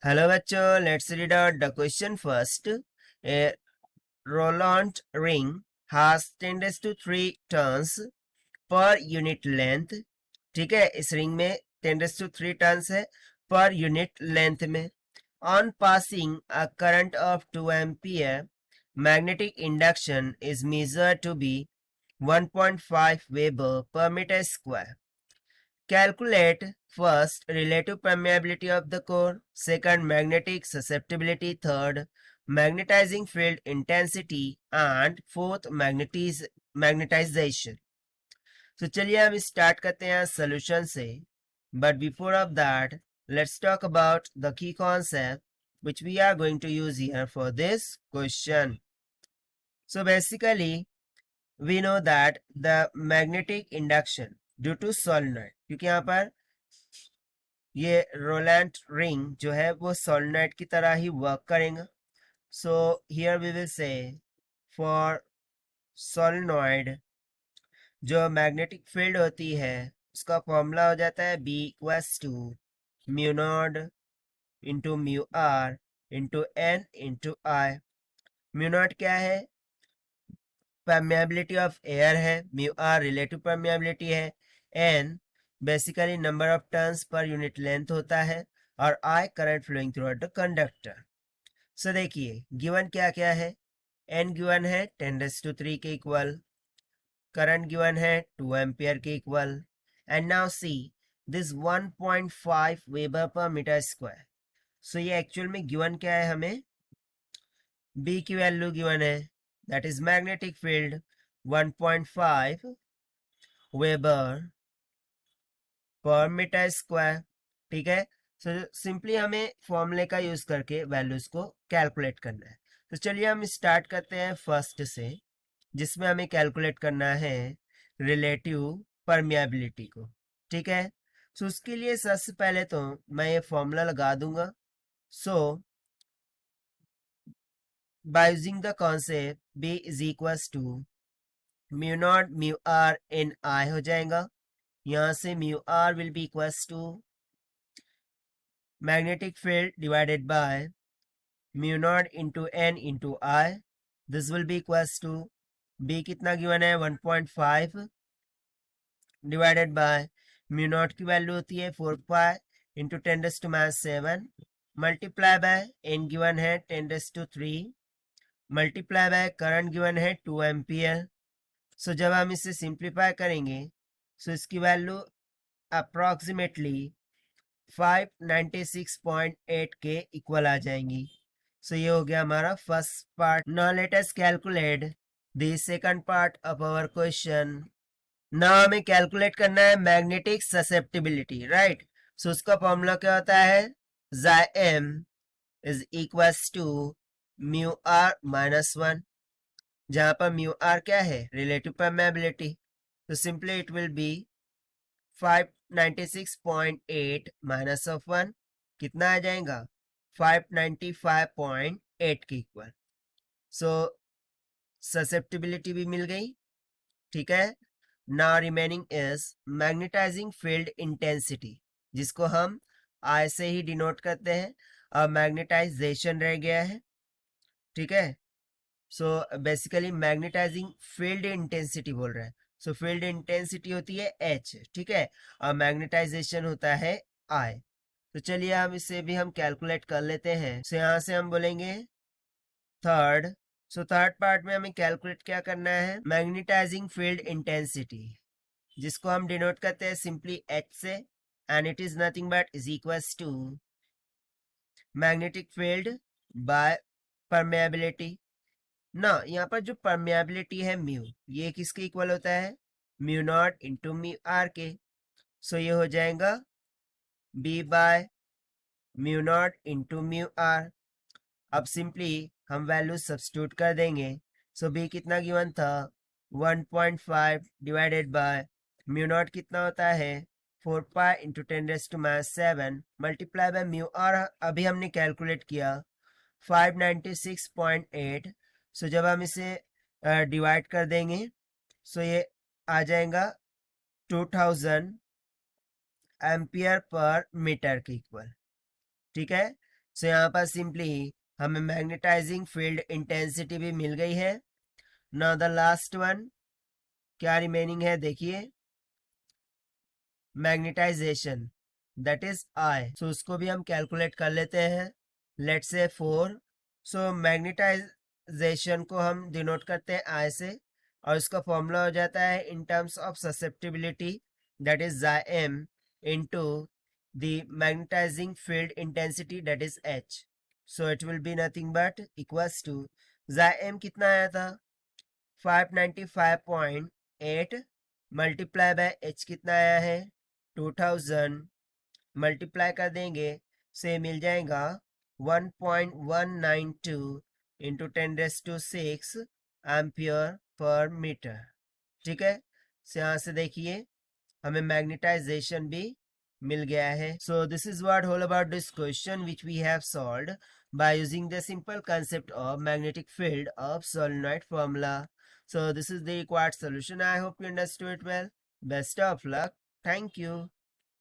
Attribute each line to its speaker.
Speaker 1: Hello बच्चों, let's read out the question first. A Rowland ring has 10⁻³ turns per unit length. ठीक है, इस ring में 10⁻³ turns है पर यूनिट लेंथ में. On passing a current of 2 ampere, magnetic induction is measured to be 1.5 Weber per meter square. Calculate first relative permeability of the core, second magnetic susceptibility, third magnetizing field intensity and fourth magnetization. तो चलिए हम start करते हैं solution से. But before of that, let's talk about the key concept which we are going to use here for this question. So basically we know that the magnetic induction due to solenoid, क्योंकि यहाँ पर ये Rowland ring जो है वो solenoid की तरह ही वर्क करेगा. So here we will say for solenoid जो मैग्नेटिक फील्ड होती है उसका फॉर्मूला हो जाता है B equals to mu naught into mu r into n into I. Mu naught क्या है? परमेबिलिटी ऑफ एयर है. म्यू आर रिलेटिव परमेबिलिटी है. N basically number of turns per unit length होता है और I current flowing through out the conductor. So देखिए given क्या क्या है. एन गिवन है 10⁻³ के इक्वल, करंट गिवन है 2 एम्पियर के equal. And now see this 1.5 weber per metre square. So ये एक्चुअल में गिवन क्या है? हमें बी की वैल्यू गिवन है, that is magnetic field 1.5 weber per metre square. ठीक है, सो सिंपली हमें फॉर्मूले का यूज करके वैल्यूज को कैलकुलेट करना है. तो चलिए हम स्टार्ट करते हैं फर्स्ट से, जिसमें हमें कैलकुलेट करना है रिलेटिव परमिएबिलिटी को. ठीक है, सो उसके लिए सबसे पहले तो मैं ये फॉर्मूला लगा दूंगा. So by using the concept B is equals to mu naught mu r in I हो जाएगा. यहाँ से mu r will be equals to magnetic field divided by mu naught into n into I. This will be equals to B कितना given है 1.5 divided by mu not की value होती है 4 pi into 10⁻⁷ multiply bye n given है 10⁻³ multiply by current given है 2 ampere. सो जब हम इसे सिंप्लीफाई करेंगे सो इसकी वैल्यू अप्रॉक्सीमेटली 596.8 के इक्वल आ जाएंगी. सो ये हो गया हमारा first part. Now let us calculate the second part of our question. Now हमें कैलकुलेट करना है मैग्नेटिक ससेप्टिबिलिटी, राइट. सो उसका फॉर्मूला क्या होता है? m is equals to mu r minus 1, जहां पर म्यू आर क्या है? Relative permeability. तो simply it will be 596.8 minus of 1 कितना आ जाएगा? 595.8 के इक्वल. सो ससेप्टिबिलिटी भी मिल गई. ठीक है, now remaining is magnetising field intensity, जिसको हम आई से ही डिनोट करते हैं. और मैग्नेटाइजेशन रह गया है. ठीक है, so basically magnetising field intensity बोल रहा है. सो फील्ड इंटेंसिटी होती है H. ठीक है, और मैग्नेटाइजेशन होता है I. तो चलिए हम इसे भी हम कैलकुलेट कर लेते हैं. सो यहाँ से हम बोलेंगे थर्ड. सो थर्ड पार्ट में हमें कैलकुलेट क्या करना है? मैग्नेटाइजिंग फील्ड इंटेंसिटी, जिसको हम डिनोट करते हैं सिंपली H से. And it is nothing but is equals to magnetic field by permeability. ना यहाँ पर जो परमेबिलिटी है म्यू, ये किसके इक्वल होता है? Mu naught into mu R के. सो ये हो जाएगा B by mu naught into mu R. अब सिंपली हम वैल्यू सब्स्टिट्यूट कर देंगे. सो बी कितना गिवन था? 1.5 डिवाइडेड बाय म्यू नॉट कितना होता है? 4 pi into 10⁻⁷ multiply by mu R अभी हमने कैलकुलेट किया 596.8. सो जब हम इसे डिवाइड कर देंगे सो ये आ जाएगा 2000 एम्पियर पर मीटर के इक्वल. ठीक है, सो यहाँ पर सिंपली हमें मैग्नेटाइजिंग फील्ड इंटेंसिटी भी मिल गई है. नाउ द लास्ट वन क्या रिमेनिंग है देखिए, मैग्नेटाइजेशन दैट इज आई. सो उसको भी हम कैलकुलेट कर लेते हैं. Let's say 4. सो मैग्नेटाइजेशन को हम डिनोट करते हैं आई से, और इसका फॉर्मूला हो जाता है in terms of susceptibility that is m into the magnetizing field intensity that is h. So it will be nothing but equals to m कितना आया था 595.8 मल्टीप्लाई बाय h कितना आया है 2000 मल्टीप्लाई कर देंगे से मिल जाएगा 1.192 इंटू 10⁶ एम्पियर पर मीटर. ठीक है, यहाँ से देखिए हमें मैग्नेटाइजेशन भी मिल गया है. So this is what whole about this question which we have solved by using the simple concept of magnetic field of solenoid formula. So this is the required solution. I hope you understood it well. Best of luck. Thank you.